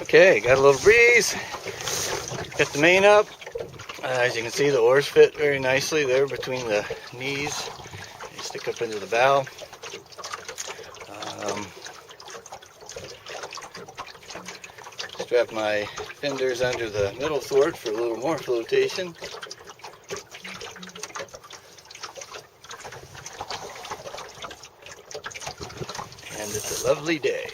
Okay, got a little breeze. Got the main up. As you can see, the oars fit very nicely there between the knees. They stick up into the bow. Strap my fenders under the middle thwart for a little more flotation. And it's a lovely day.